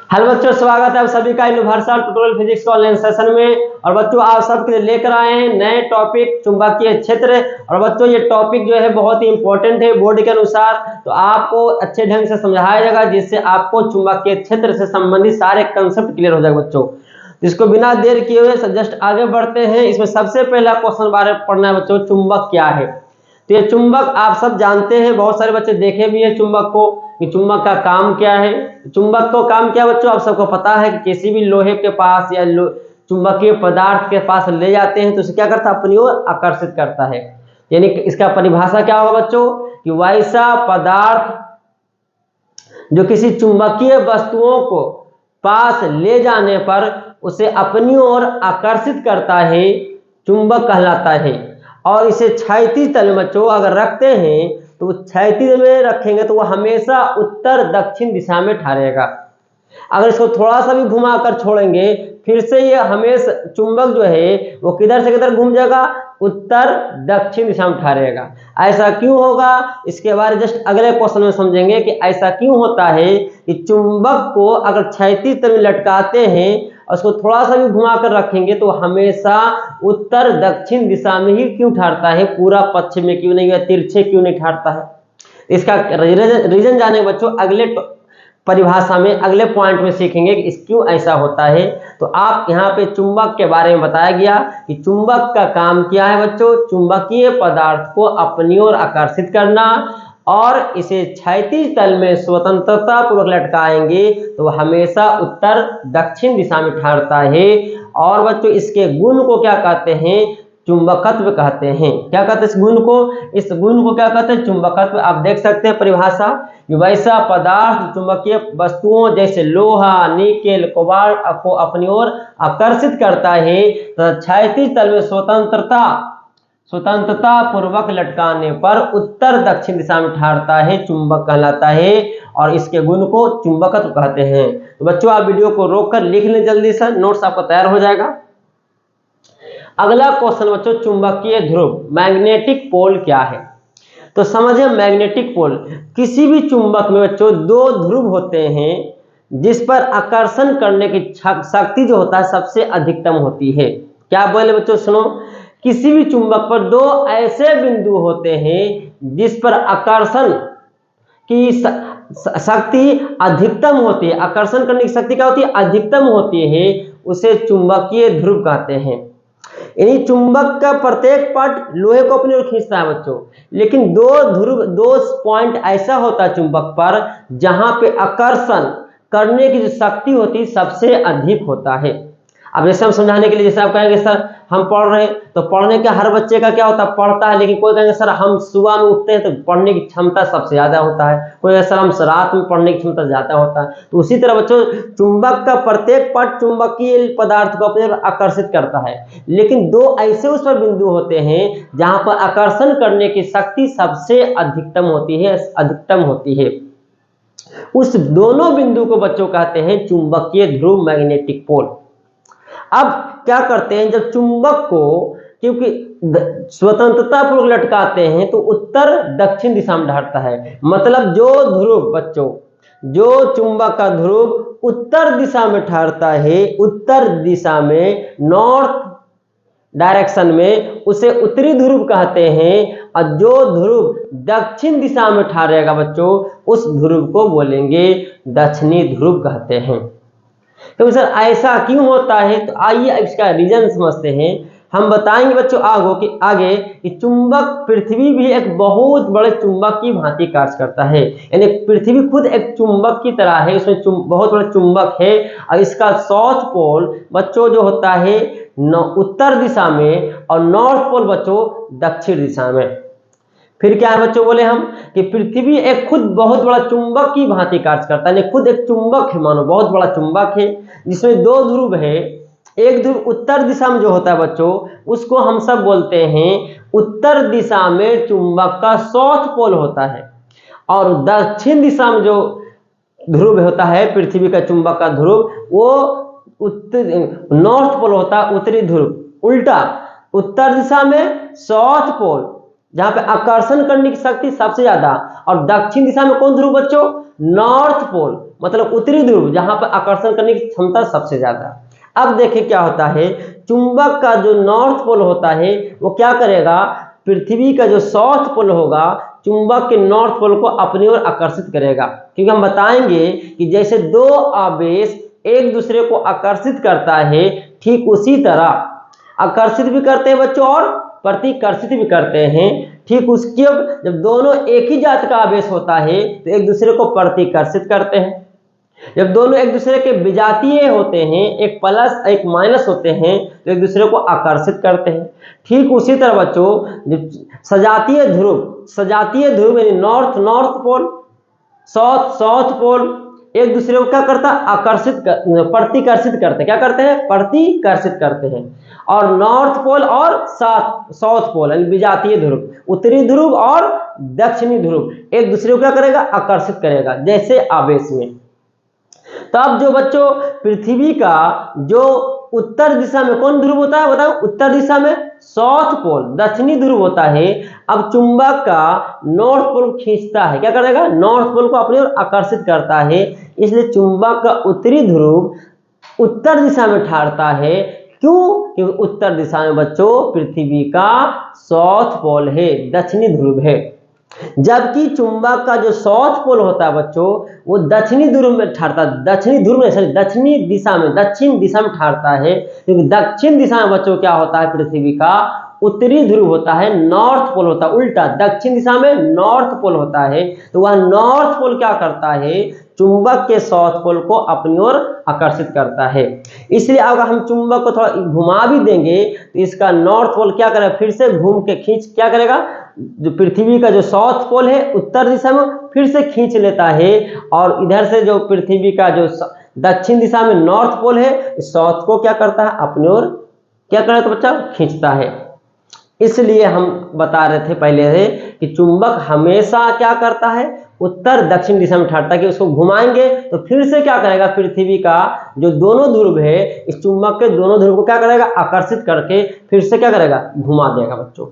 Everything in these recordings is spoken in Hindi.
हेलो बच्चों, स्वागत है आप सभी का यूनिवर्सल ट्यूटोरियल फिजिक्स के ऑनलाइन सेशन में। और बच्चों आप सबके लिए लेकर आए हैं नए टॉपिक चुंबकीय क्षेत्र। और बच्चों ये टॉपिक जो है बहुत ही इंपॉर्टेंट है बोर्ड के अनुसार, तो आपको अच्छे ढंग से समझाया जाएगा जिससे आपको चुंबकीय क्षेत्र से संबंधित सारे कंसेप्ट क्लियर हो जाएगा बच्चों। इसको बिना देर किए हुए जस्ट आगे बढ़ते हैं। इसमें सबसे पहला क्वेश्चन बारे में पढ़ना है बच्चों, चुंबक क्या है। तो ये चुंबक आप सब जानते हैं, बहुत सारे बच्चे देखे भी है चुंबक को कि चुंबक का काम क्या है। चुंबक को काम क्या बच्चों आप सबको पता है कि किसी भी लोहे के पास या चुंबकीय पदार्थ के पास ले जाते हैं तो उसे क्या करता है, अपनी ओर आकर्षित करता है। यानी कि इसका परिभाषा क्या होगा बच्चों कि वैसा पदार्थ जो किसी चुंबकीय वस्तुओं को पास ले जाने पर उसे अपनी ओर आकर्षित करता है, चुंबक कहलाता है। और इसे क्षैतिज तल में बच्चों अगर रखते हैं तो क्षैतिज में रखेंगे तो वह हमेशा उत्तर दक्षिण दिशा में ठहरेगा। अगर इसको थोड़ा सा भी घुमाकर छोड़ेंगे फिर से ये हमेशा चुंबक जो है वो किधर से किधर घूम जाएगा, उत्तर दक्षिण दिशा में ठहरेगा। ऐसा क्यों होगा इसके बारे में जस्ट अगले क्वेश्चन में समझेंगे कि ऐसा क्यों होता है कि चुंबक को अगर क्षैतिज तल में लटकाते हैं और उसको थोड़ा सा भी घुमा कर रखेंगे तो हमेशा उत्तर दक्षिण दिशा में ही क्यों ठहरता है, पूरा पश्चिम में क्यों नहीं या तिरछे क्यों नहीं ठहरता है। इसका रीजन जाने बच्चों अगले परिभाषा में अगले पॉइंट में सीखेंगे कि इस क्यों ऐसा होता है। तो आप यहाँ पे चुंबक के बारे में बताया गया कि चुंबक का काम क्या है बच्चों, चुंबकीय पदार्थ को अपनी ओर आकर्षित करना और इसे क्षैतिज तल में स्वतंत्रता पूर्वक लटकाएंगे तो हमेशा उत्तर दक्षिण दिशा में ठहरता है। और बच्चों इसके गुण को क्या कहते हैं, चुंबकत्व कहते हैं। क्या कहते हैं इस गुण को, इस गुण को क्या कहते हैं, चुंबकत्व। आप देख सकते हैं परिभाषा कि वैसा पदार्थ चुंबकीय वस्तुओं जैसे लोहा, निकेल, कोबाल्ट को अपनी ओर आकर्षित करता है तो क्षैतिज तल में स्वतंत्रता पूर्वक लटकाने पर उत्तर दक्षिण दिशा में ठहरता है, चुंबक कहलाता है। और इसके गुण को चुंबकत्व कहते हैं। तो बच्चों आप वीडियो को रोककर लिख लें जल्दी से, नोट्स आपका तैयार हो जाएगा। अगला क्वेश्चन बच्चों, चुंबकीय ध्रुव मैग्नेटिक पोल क्या है। तो समझिए मैग्नेटिक पोल, किसी भी चुंबक में बच्चों दो ध्रुव होते हैं जिस पर आकर्षण करने की शक्ति जो होता है सबसे अधिकतम होती है। क्या बोले बच्चों, सुनो, किसी भी चुंबक पर दो ऐसे बिंदु होते हैं जिस पर आकर्षण की शक्ति अधिकतम होती है। आकर्षण करने की शक्ति क्या होती है, अधिकतम होती है, उसे चुंबकीय ध्रुव कहते हैं। यानी चुंबक का प्रत्येक पार्ट लोहे को अपनी ओर खींचता है बच्चों, लेकिन दो पॉइंट ऐसा होता है चुंबक पर जहां पे आकर्षण करने की जो शक्ति होती है सबसे अधिक होता है। अब जैसे हम समझाने के लिए, जैसे आप कहेंगे सर हम पढ़ रहे हैं तो पढ़ने का हर बच्चे का क्या होता है, पढ़ता है, लेकिन कोई कहेंगे सर हम सुबह में उठते हैं तो पढ़ने की क्षमता सबसे ज्यादा होता है, कोई सर हम रात में पढ़ने की क्षमता ज्यादा होता है। तो उसी तरह बच्चों चुंबक का प्रत्येक पार्ट चुंबकीय पदार्थ को अपने ओर आकर्षित करता है, लेकिन दो ऐसे उस पर बिंदु होते हैं जहां पर आकर्षण करने की शक्ति सबसे अधिकतम होती है। उस दोनों बिंदु को बच्चों कहते हैं चुंबकीय ध्रुव, मैग्नेटिक पोल। अब क्या करते हैं, जब चुंबक को क्योंकि स्वतंत्रता पूर्वक लटकाते हैं तो उत्तर दक्षिण दिशा में ठहरता है। मतलब जो ध्रुव बच्चों, जो चुंबक का ध्रुव उत्तर दिशा में ठहरता है, उत्तर दिशा में नॉर्थ डायरेक्शन में, उसे उत्तरी ध्रुव कहते हैं। और जो ध्रुव दक्षिण दिशा में ठहरेगा बच्चों उस ध्रुव को बोलेंगे दक्षिणी ध्रुव कहते हैं। तो सर ऐसा क्यों होता है, तो आइए इसका रीजन समझते हैं। हम बताएंगे बच्चों आगे कि चुंबक पृथ्वी भी एक बहुत बड़े चुंबक की भांति कार्य करता है। यानी पृथ्वी खुद एक चुंबक की तरह है, इसमें बहुत बड़ा चुंबक है। और इसका साउथ पोल बच्चों जो होता है उत्तर दिशा में और नॉर्थ पोल बच्चों दक्षिण दिशा में। फिर क्या है बच्चों, बोले हम कि पृथ्वी एक खुद बहुत बड़ा चुंबक की भांति कार्य करता है। खुद एक चुंबक है, मानो बहुत बड़ा चुंबक है जिसमें दो ध्रुव है। एक ध्रुव उत्तर दिशा में जो होता है बच्चों उसको हम सब बोलते हैं उत्तर दिशा में चुंबक का साउथ पोल होता है। और दक्षिण दिशा में जो ध्रुव होता है पृथ्वी का चुंबक का ध्रुव वो नॉर्थ पोल होता है, उत्तरी ध्रुव। उल्टा उत्तर दिशा में साउथ पोल, जहां पे आकर्षण करने की शक्ति सबसे ज्यादा, और दक्षिण दिशा में कौन ध्रुव बच्चों? नॉर्थ पोल, मतलब उत्तरी ध्रुव, जहां पर आकर्षण करने की क्षमता सबसे ज्यादा। अब देखिए क्या होता है, चुंबक का जो नॉर्थ पोल होता है वो क्या करेगा, पृथ्वी का जो साउथ पोल होगा चुंबक के नॉर्थ पोल को अपनी ओर आकर्षित करेगा। क्योंकि हम बताएंगे कि जैसे दो आवेश एक दूसरे को आकर्षित करता है, ठीक उसी तरह आकर्षित भी करते हैं बच्चों और प्रतिकर्षित भी करते हैं। ठीक उसके जब दोनों एक ही जात का आवेश होता है तो एक दूसरे को प्रतिकर्षित करते हैं। जब दोनों एक दूसरे के विजातीय होते हैं, एक प्लस एक माइनस होते हैं, तो एक दूसरे को आकर्षित करते हैं। ठीक उसी तरह बच्चों सजातीय ध्रुव यानी north north pole, south south pole एक दूसरे को क्या करता है, प्रतिकर्षित करते हैं। क्या करते हैं? प्रतिकर्षित करते हैं। और नॉर्थ पोल और साउथ पोल यानी विजातीय ध्रुव, उत्तरी ध्रुव और दक्षिणी ध्रुव एक दूसरे को क्या करेगा, आकर्षित करेगा, जैसे आवेश में। तो अब जो बच्चों पृथ्वी का जो उत्तर दिशा में कौन ध्रुव होता है बताओ? उत्तर दिशा में साउथ पोल, दक्षिणी ध्रुव होता है। अब चुंबक का नॉर्थ पोल खींचता है, क्या करेगा? नॉर्थ पोल को अपनी ओर आकर्षित करता है। इसलिए चुंबक का उत्तरी ध्रुव उत्तर दिशा में ठहरता है। क्यों? क्योंकि उत्तर दिशा में बच्चों पृथ्वी का साउथ पोल है, दक्षिणी ध्रुव है। जबकि चुंबक का जो साउथ पोल होता है बच्चों वो दक्षिणी ध्रुव में ठहरता है, दक्षिणी दिशा में ठहरता है। क्योंकि दक्षिण दिशा में बच्चों क्या होता है, पृथ्वी का उत्तरी ध्रुव होता है, नॉर्थ पोल होता है। उल्टा दक्षिण दिशा में नॉर्थ पोल होता है। तो वह नॉर्थ पोल क्या करता है, चुंबक के साउथ पोल को अपनी ओर आकर्षित करता है। इसलिए अगर हम चुंबक को थोड़ा घुमा भी देंगे तो इसका नॉर्थ पोल क्या करेगा, फिर से घूम के खींच क्या करेगा, जो पृथ्वी का जो साउथ पोल है उत्तर दिशा में फिर से खींच लेता है। और इधर से जो पृथ्वी का जो दक्षिण दिशा में नॉर्थ पोल है, साउथ को क्या करता है, अपनी ओर क्या करता है बच्चा, खींचता है। इसलिए हम बता रहे थे पहले से कि चुंबक हमेशा क्या करता है, उत्तर दक्षिण दिशा में ठहरता है। कि उसको घुमाएंगे तो फिर से क्या करेगा, पृथ्वी का जो दोनों ध्रुव है इस चुंबक के दोनों ध्रुव को क्या करेगा, आकर्षित करके फिर से क्या करेगा, घुमा देगा बच्चों।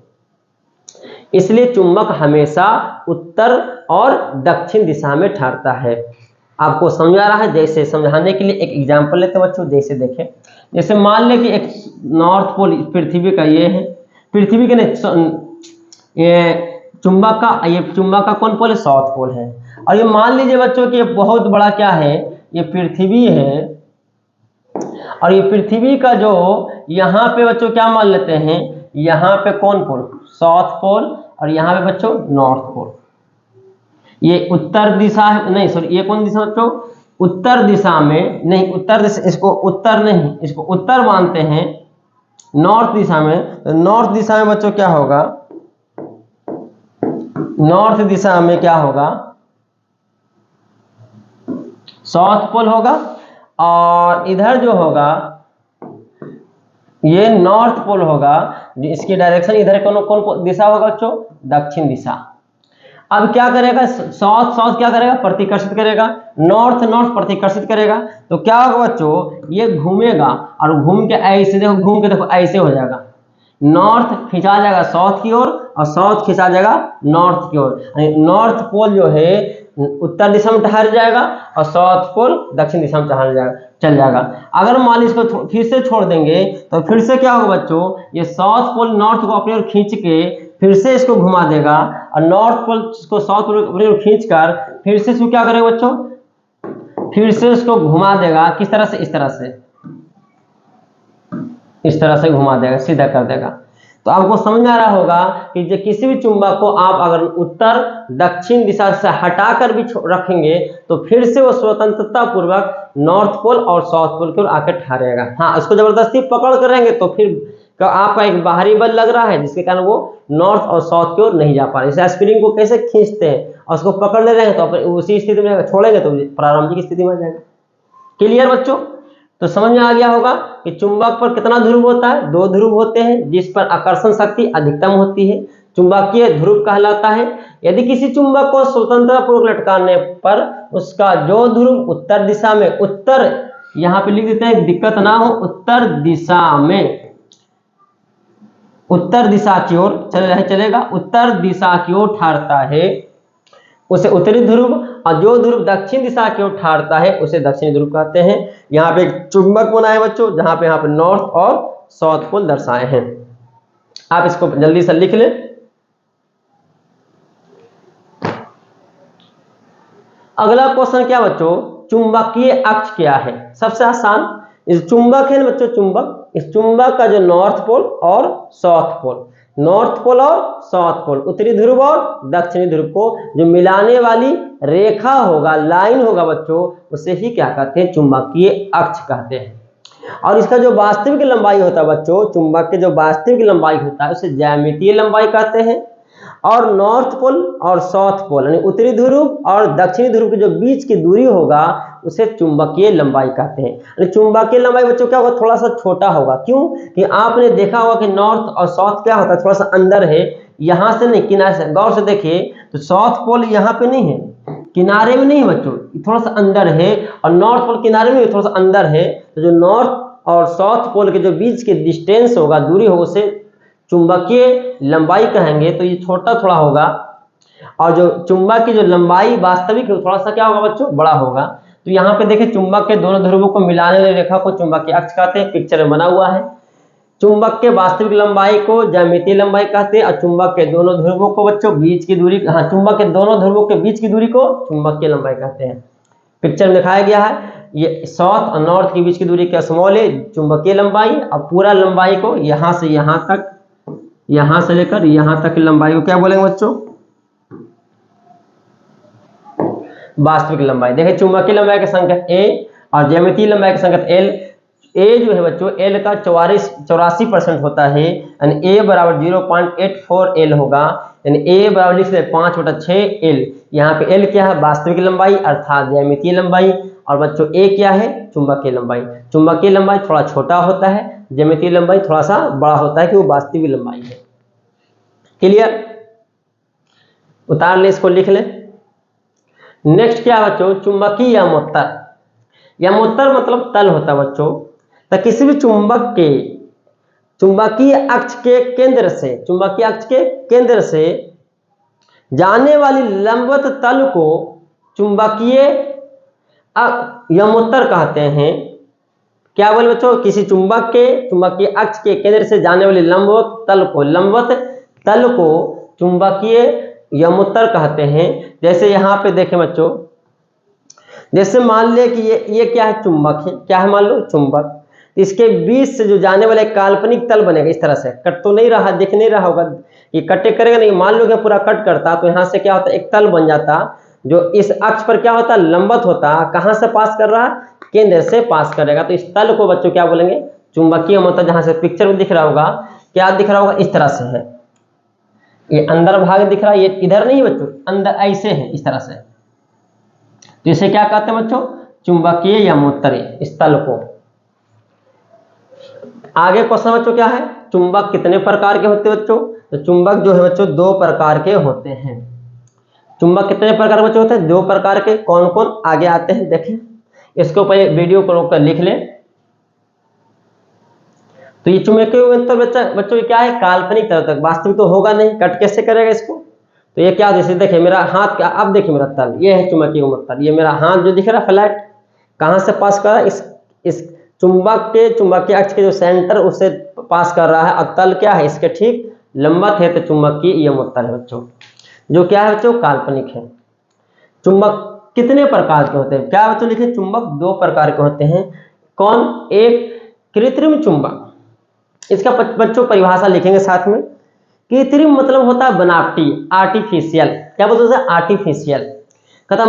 इसलिए चुंबक हमेशा उत्तर और दक्षिण दिशा में ठहरता है। आपको समझा रहा है? जैसे समझाने के लिए एक एग्जांपल लेते हैं बच्चों। जैसे देखें, जैसे मान लें कि एक नॉर्थ पोल पृथ्वी का ये है, पृथ्वी के ये चुंबक का कौन पोल है, साउथ पोल है। और ये मान लीजिए बच्चों कि ये बहुत बड़ा क्या है, ये पृथ्वी है। और ये पृथ्वी का जो यहाँ पे बच्चों क्या मान लेते हैं, यहाँ पे कौन पोल, साउथ पोल, और यहाँ पे बच्चों नॉर्थ पोल। ये उत्तर दिशा है, नहीं सॉरी, ये कौन दिशा बच्चों, उत्तर दिशा में नहीं, उत्तर दिशा, इसको उत्तर नहीं, इसको उत्तर मानते हैं, नॉर्थ दिशा में। तो नॉर्थ दिशा में बच्चों क्या होगा, नॉर्थ दिशा में क्या होगा, साउथ पोल होगा। और इधर जो होगा ये नॉर्थ पोल होगा, इसकी डायरेक्शन इधर कौन दिशा होगा बच्चों, दक्षिण दिशा। अब क्या करेगा, साउथ क्या करेगा, प्रतिकर्षित करेगा, नॉर्थ प्रतिकर्षित करेगा। तो क्या होगा बच्चों, ये घूमेगा और घूम के ऐसे देखो, घूम के देखो ऐसे हो जाएगा, नॉर्थ खिंचा जाएगा साउथ की ओर और साउथ खिंचा जाएगा नॉर्थ की ओर। नॉर्थ पोल जो है उत्तर दिशा में ठहर जाएगा और साउथ पोल दक्षिण दिशा में चल जाएगा। अगर मान लीजिए इसको फिर से छोड़ देंगे तो फिर से क्या होगा बच्चों, ये साउथ पोल नॉर्थ को अपनी ओर खींच के फिर से इसको घुमा देगा और नॉर्थ पोल को साउथ पोल अपनी ओर खींच कर फिर से इसको क्या करेगा बच्चों, फिर से इसको घुमा देगा। किस तरह से, इस तरह से घुमा देगा, सीधा कर देगा। तो आपको समझ आ रहा होगा कि जो किसी भी चुंबक को आप अगर उत्तर दक्षिण दिशा से हटाकर भी रखेंगे तो फिर से वो स्वतंत्रता पूर्वक नॉर्थ पोल और साउथ पोल की ओर आकर ठहरेगा। हाँ, इसको जबरदस्ती पकड़ कर रहेंगे तो फिर आपका एक बाहरी बल लग रहा है जिसके कारण वो नॉर्थ और साउथ की ओर नहीं जा पा रहे। जैसे स्प्रिंग को कैसे खींचते हैं और उसको पकड़ ले रहे हैं तो उसी स्थिति में छोड़ेंगे तो प्रारंभिक स्थिति में आ जाएगा। क्लियर बच्चों? तो समझ में आ गया होगा कि चुंबक पर कितना ध्रुव होता है, 2 ध्रुव होते हैं जिस पर आकर्षण शक्ति अधिकतम होती है, चुंबकीय ध्रुव कहलाता है। यदि किसी चुंबक को स्वतंत्रतापूर्वक लटकाने पर उसका जो ध्रुव उत्तर दिशा में, उत्तर यहाँ पे लिख देते हैं दिक्कत ना हो, उत्तर दिशा में उत्तर दिशा की ओर चलेगा, उत्तर दिशा की ओर ठहरता है उसे उत्तरी ध्रुव, और जो ध्रुव दक्षिण दिशा की ओर ठहरता है उसे दक्षिणी ध्रुव कहते हैं। यहाँ पे एक चुंबक बना है बच्चों, जहां पे यहाँ पे नॉर्थ और साउथ पोल दर्शाए हैं। आप इसको जल्दी से लिख लें। अगला क्वेश्चन क्या बच्चों, चुंबकीय अक्ष क्या है? सबसे आसान, इस चुंबक है ना बच्चों, चुंबक, इस चुंबक का जो नॉर्थ पोल और साउथ पोल, नॉर्थ पोल और साउथ पोल, उत्तरी ध्रुव और दक्षिणी ध्रुव को जो मिलाने वाली रेखा होगा, लाइन होगा बच्चों, उसे ही क्या कहते हैं? चुंबकीय अक्ष कहते हैं। और इसका जो वास्तविक लंबाई होता है बच्चों, चुंबक के जो वास्तविक लंबाई होता है उसे ज्यामितीय लंबाई कहते हैं। और नॉर्थ पोल और साउथ पोल यानी उत्तरी ध्रुव और दक्षिणी ध्रुव के जो बीच की दूरी होगा उसे चुंबकीय लंबाई कहते हैं। चुंबकीय लंबाई बच्चों क्या होगा? थोड़ा सा छोटा होगा। क्यों? कि आपने देखा होगा कि नॉर्थ और साउथ क्या होता है, थोड़ा सा अंदर है, यहां से नहीं, किनारे से। गौर से देखिए तो साउथ पोल यहाँ पे नहीं है, किनारे में नहीं है बच्चों, थोड़ा सा अंदर है, और नॉर्थ पोल किनारे में थोड़ा सा अंदर है। तो जो नॉर्थ और साउथ पोल के जो बीच के डिस्टेंस होगा, दूरी होगा, उसे चुंबकीय लंबाई कहेंगे। तो ये छोटा थोड़ा होगा, और जो चुंबक की जो लंबाई वास्तविक है थोड़ा सा क्या होगा बच्चों? बड़ा होगा। तो यहाँ पे देखिए चुंबक के दोनों ध्रुवों को मिलाने वाली रेखा को चुंबकीय अक्ष कहते हैं, पिक्चर में बना हुआ है। चुंबक के वास्तविक लंबाई को ज्यामितीय लंबाई कहते हैं, और चुंबक के दोनों ध्रुवों को बच्चों बीच की दूरी, हाँ, चुंबक के दोनों ध्रुवों के बीच की दूरी को चुंबकीय लंबाई कहते हैं। पिक्चर में दिखाया गया है, ये साउथ और नॉर्थ के बीच की दूरी क्या स्मॉल है, चुंबकीय लंबाई। और पूरा लंबाई को यहाँ से यहाँ तक, यहां से लेकर यहां तक की लंबाई को क्या बोलेंगे बच्चों? वास्तविक लंबाई। देखिए चुंबकीय लंबाई का संकेत ए और ज्यामितीय लंबाई का संकेत एल। ए जो है बच्चों, एल का 84% होता है, यानी ए बराबर 0.84 एल होगा, यानी ए बराबर लिख सकते 5/6 एल। यहाँ पे एल क्या है? वास्तविक लंबाई अर्थात ज्यामितीय लंबाई। और बच्चों ए क्या है? चुंबकीय लंबाई। चुंबकीय लंबाई थोड़ा छोटा होता है, ज्यामितीय लंबाई थोड़ा सा बड़ा होता है, कि वो वास्तविक लंबाई है। क्लियर? उतार ले, इसको लिख ले। नेक्स्ट क्या है बच्चों? चुंबकीय यमोत्तर। यमोत्तर मतलब तल होता है बच्चों। तो किसी भी चुंबक के चुंबकीय अक्ष के केंद्र से, चुंबकीय अक्ष के केंद्र से जाने वाली लंबवत तल को चुंबकीय यमोत्तर कहते हैं। क्या बोले बच्चों? किसी चुंबक के चुंबकीय अक्ष के केंद्र से जाने वाली लंबवत तल को चुंबकीय यमोत्तर कहते हैं। जैसे यहाँ पे देखें बच्चों, जैसे मान ले कि ये क्या है? चुंबक है। क्या है? मान लो चुंबक। इसके बीच से जो जाने वाला काल्पनिक तल बनेगा इस तरह से, कट तो नहीं रहा, दिख नहीं रहा होगा, ये कटे करेगा नहीं। मान लो कि पूरा कट करता तो यहाँ से क्या होता? एक तल बन जाता, जो इस अक्ष पर क्या होता? लंबवत होता। कहाँ से पास कर रहा? केंद्र से पास करेगा। तो इस तल को बच्चों क्या बोलेंगे? चुंबकीय यमोत्तर। जहां से पिक्चर में दिख रहा होगा, क्या दिख रहा होगा? इस तरह से है, ये अंदर भाग दिख रहा है, ये इधर नहीं बच्चों, अंदर ऐसे है, इस तरह से। तो इसे क्या कहते हैं बच्चों? चुंबकीय यमोत्तर, इस तल को। आगे क्वेश्चन बच्चों क्या है? चुंबक कितने प्रकार के होते हैं बच्चों? तो चुंबक जो है बच्चों 2 प्रकार के होते हैं। चुंबक कितने प्रकार के बच्चों होते हैं? 2 प्रकार के। कौन कौन? आगे आते हैं, देखें। इसके ऊपर वीडियो को रोककर लिख लें। तो ये चुंबकीय यमोत्तर बच्चों क्या है? काल्पनिक तल तक, वास्तविक तो होगा नहीं, कट कैसे करेगा इसको? तो ये क्या? जैसे देखिए मेरा हाथ का, अब देखिए मेरा तल, ये है चुंबकीय यमोत्तर। ये मेरा हाथ जो दिख रहा है फ्लैट, कहां से पास कर रहा है? इस चुंबक के चुंबकीय अक्ष के जो सेंटर उससे पास कर रहा है, और तल क्या है? इसके ठीक लंबवत है, तो चुंबकीय यमोत्तर है बच्चों, जो क्या है बच्चों? काल्पनिक है। चुंबक कितने प्रकार के होते हैं? क्या बच्चों लिखे? चुंबक 2 प्रकार के होते हैं। कौन? एक कृत्रिम चुंबक, इसका बच्चों परिभाषा लिखेंगे साथ में। कृत्रिम मतलब होता है बनावटी, आर्टिफिशियल। क्या बोलते हैं? आर्टिफिशियल। कहता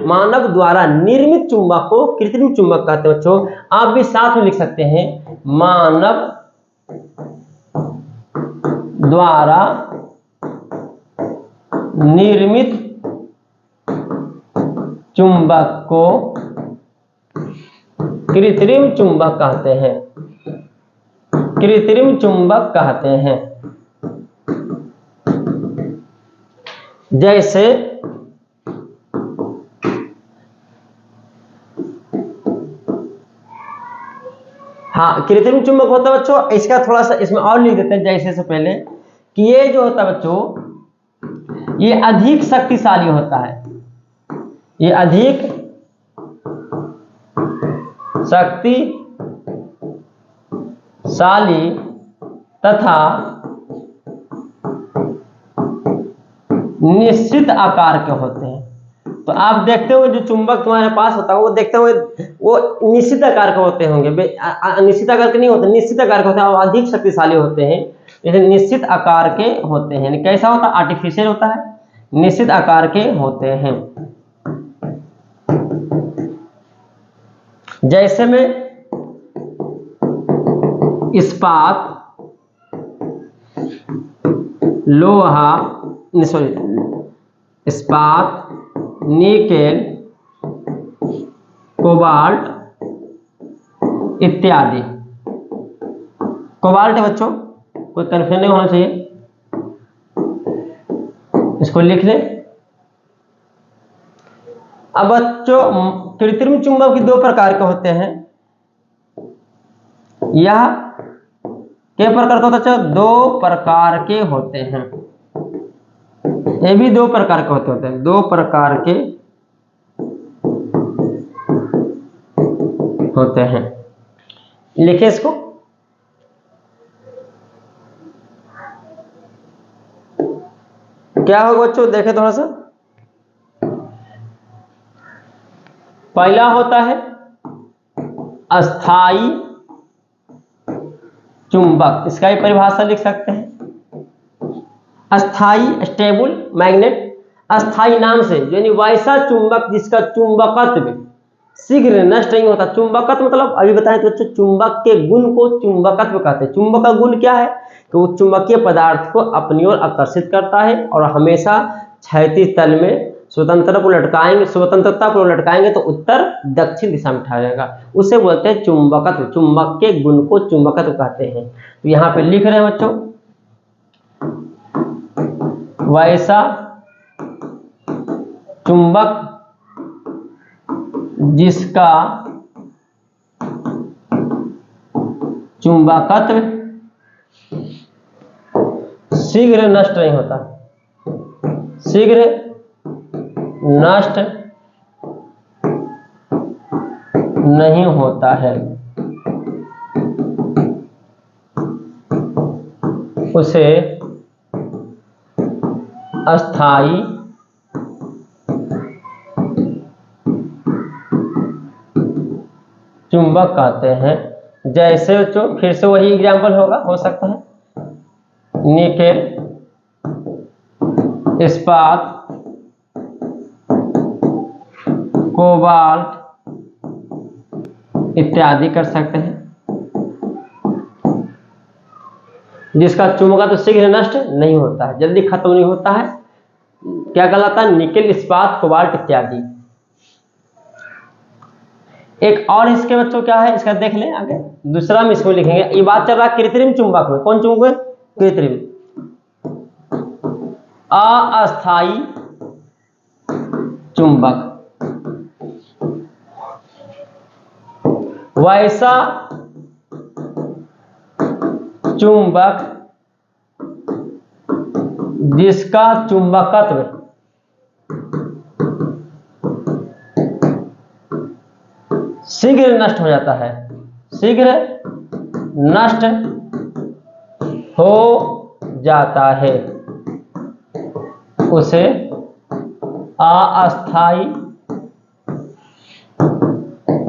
मानव द्वारा निर्मित चुंबक को कृत्रिम चुंबक कहते हैं बच्चों। आप भी साथ में लिख सकते हैं, मानव द्वारा निर्मित चुंबक को कृत्रिम चुंबक कहते हैं। कृत्रिम चुंबक कहते हैं। जैसे हाँ, कृत्रिम चुंबक होता है बच्चों, इसका थोड़ा सा इसमें और लिख देते हैं जैसे से पहले कि ये जो होता है बच्चों, ये अधिक शक्तिशाली होता है, ये अधिक शक्तिशाली तथा निश्चित आकार के होते हैं। तो आप देखते हो जो चुंबक तुम्हारे पास होता है वो देखते हो वो निश्चित आकार के होते होंगे, निश्चित आकार के नहीं होते, निश्चित आकार के होते हैं और अधिक शक्तिशाली होते हैं। जैसे निश्चित आकार के होते हैं, कैसा होता है, आर्टिफिशियल होता है, निश्चित आकार के होते हैं। जैसे में इस्पात, लोहा, इस्पात, निकेल, कोबाल्ट इत्यादि। कोबाल्ट है बच्चों, कोई कंफ्यूजन नहीं होना चाहिए, इसको लिख ले। अब बच्चों कृत्रिम चुंबक के 2 प्रकार के होते हैं। यह के प्रकार का होता है, 2 प्रकार के होते हैं, ये भी 2 प्रकार के होते हैं, 2 प्रकार के होते हैं। लिखिए इसको, क्या होगा बच्चों, देखें थोड़ा सा। पहला होता है अस्थाई चुंबक, इसका ही परिभाषा लिख सकते हैं, अस्थाई स्टेबल मैग्नेट। अस्थाई नाम से यानी वैसा चुंबक जिसका चुंबकत्व शीघ्र नष्ट नहीं होता। चुंबकत्व मतलब अभी बताएं तो बच्चों, चुंबक के गुण को चुंबकत्व कहते हैं। चुंबक का गुण क्या है कि वो चुंबकीय पदार्थ को अपनी ओर आकर्षित करता है और हमेशा क्षैतिज तल में स्वतंत्रता को लटकाएंगे तो उत्तर दक्षिण दिशा में ठहर जाएगा, उसे बोलते हैं चुंबकत्व। चुंबक के गुण को चुंबकत्व कहते हैं। तो यहाँ पे लिख रहे हैं बच्चों, वैसा चुंबक जिसका चुंबकत्व शीघ्र नष्ट नहीं होता, शीघ्र नष्ट नहीं होता है, उसे अस्थाई चुंबक कहते हैं। जैसे बच्चों फिर से वही एग्जाम्पल हो सकता है, निकेल, इस्पात, कोबाल्ट इत्यादि कर सकते हैं, जिसका चुंबकत्व तो शीघ्र नष्ट नहीं होता है, जल्दी खत्म नहीं होता है। क्या कहलाता है, निकेल, इस्पात, कोबाल्ट इत्यादि। एक और इसके बच्चों क्या है, इसका देख लें आगे, दूसरा हम इसमें लिखेंगे। ये बात चल रहा है कृत्रिम चुंबक में। कौन चुंबक है, कृत्रिम। अस्थाई चुंबक, वैसा चुंबक जिसका चुंबकत्व शीघ्र नष्ट हो जाता है, शीघ्र नष्ट हो जाता है, उसे अस्थाई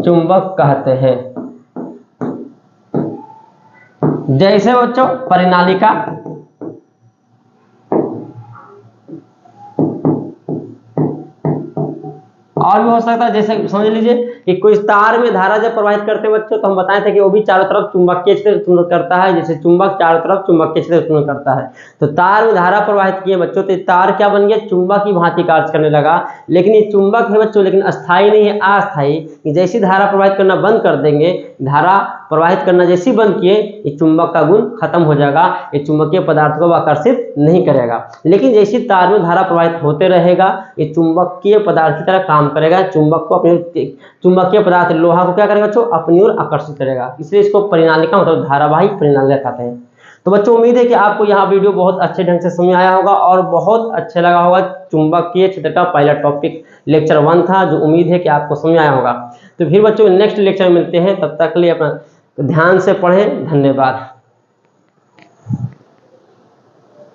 चुंबक कहते हैं। जैसे बच्चों परिनालिका, और भी हो सकता है, जैसे समझ लीजिए कि कोई तार में धारा जब प्रवाहित करते हैं बच्चों, तो हम बताए थे कि वो भी चारों तरफ चुंबकीय क्षेत्र उत्पन्न करता है। जैसे चुंबक चारों तरफ चुंबकीय क्षेत्र उत्पन्न करता है, तो तार में धारा प्रवाहित किए बच्चों, तो तार क्या बन गया, चुंबक की भांति कार्य करने लगा। लेकिन ये चुंबक है बच्चों, लेकिन अस्थाई नहीं है, अस्थाई। जैसी धारा प्रवाहित करना बंद कर देंगे, धारा प्रवाहित करना जैसे बंद किए, ये चुंबक का गुण खत्म हो जाएगा, ये चुंबकीय पदार्थ को आकर्षित नहीं करेगा। लेकिन जैसे तार में धारा प्रवाहित होते रहेगा, ये चुंबकीय पदार्थ की तरह काम करेगा, चुंबक को अपने चुंबकीय पदार्थ लोहा को क्या करेगा बच्चों, अपनी ओर आकर्षित करेगा। इसलिए इसको परिनालिका मतलब धारावाही परिनालिका कहते हैं। तो बच्चों उम्मीद है कि आपको यह वीडियो बहुत अच्छे ढंग से समझ आया होगा और बहुत अच्छा लगा होगा। चुंबकीय क्षेत्र का पहला टॉपिक लेक्चर 1 था, जो उम्मीद है कि आपको समझ आया होगा। तो फिर बच्चों नेक्स्ट लेक्चर में मिलते हैं, तब तक के लिए अपना ध्यान से पढ़ें। धन्यवाद।